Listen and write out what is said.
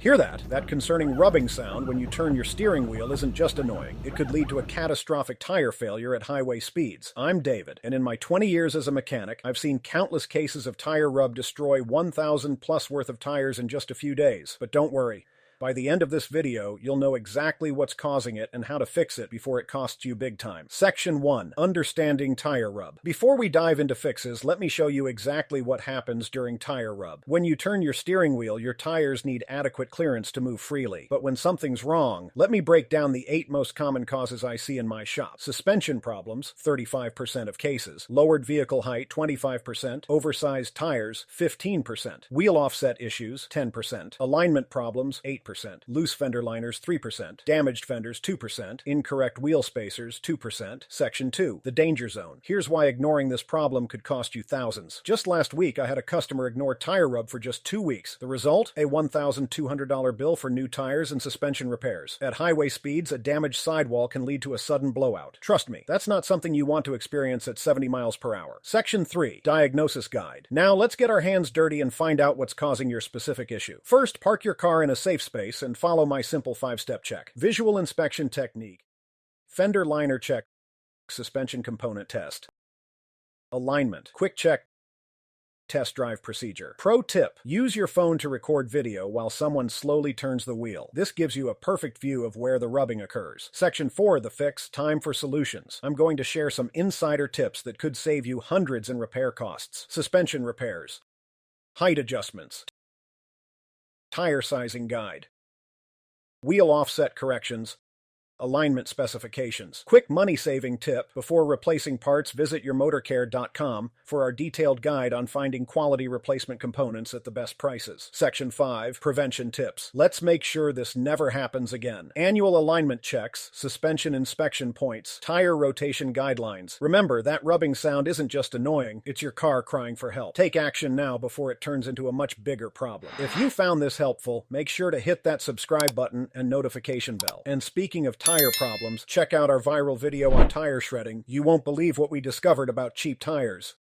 Hear that? That concerning rubbing sound when you turn your steering wheel isn't just annoying. It could lead to a catastrophic tire failure at highway speeds. I'm David, and in my 20 years as a mechanic, I've seen countless cases of tire rub destroy 1,000 plus worth of tires in just a few days. But don't worry. By the end of this video, you'll know exactly what's causing it and how to fix it before it costs you big time. Section 1. Understanding tire rub. Before we dive into fixes, let me show you exactly what happens during tire rub. When you turn your steering wheel, your tires need adequate clearance to move freely. But when something's wrong, let me break down the 8 most common causes I see in my shop. Suspension problems, 35% of cases. Lowered vehicle height, 25%. Oversized tires, 15%. Wheel offset issues, 10%. Alignment problems, 8%. Loose fender liners, 3%. Damaged fenders, 2%. Incorrect wheel spacers, 2%. Section 2. The danger zone. Here's why ignoring this problem could cost you thousands. Just last week, I had a customer ignore tire rub for just 2 weeks. The result? A $1,200 bill for new tires and suspension repairs. At highway speeds, a damaged sidewall can lead to a sudden blowout. Trust me, that's not something you want to experience at 70 miles per hour. Section 3. Diagnosis Guide. Now, let's get our hands dirty and find out what's causing your specific issue. First, park your car in a safe space and follow my simple 5-step check. Visual inspection technique. Fender liner check. Suspension component test. Alignment. Quick check. Test drive procedure. Pro tip: use your phone to record video while someone slowly turns the wheel. This gives you a perfect view of where the rubbing occurs. Section 4. The fix. Time for solutions. I'm going to share some insider tips that could save you hundreds in repair costs. Suspension repairs. Height adjustments. Tire sizing guide. Wheel offset corrections. Alignment specifications. Quick money-saving tip: before replacing parts, visit yourmotorcare.com for our detailed guide on finding quality replacement components at the best prices. Section 5. Prevention tips. Let's make sure this never happens again. Annual alignment checks, suspension inspection points, tire rotation guidelines. Remember, that rubbing sound isn't just annoying, it's your car crying for help. Take action now before it turns into a much bigger problem. If you found this helpful, make sure to hit that subscribe button and notification bell. And speaking of tire problems, check out our viral video on tire shredding. You won't believe what we discovered about cheap tires.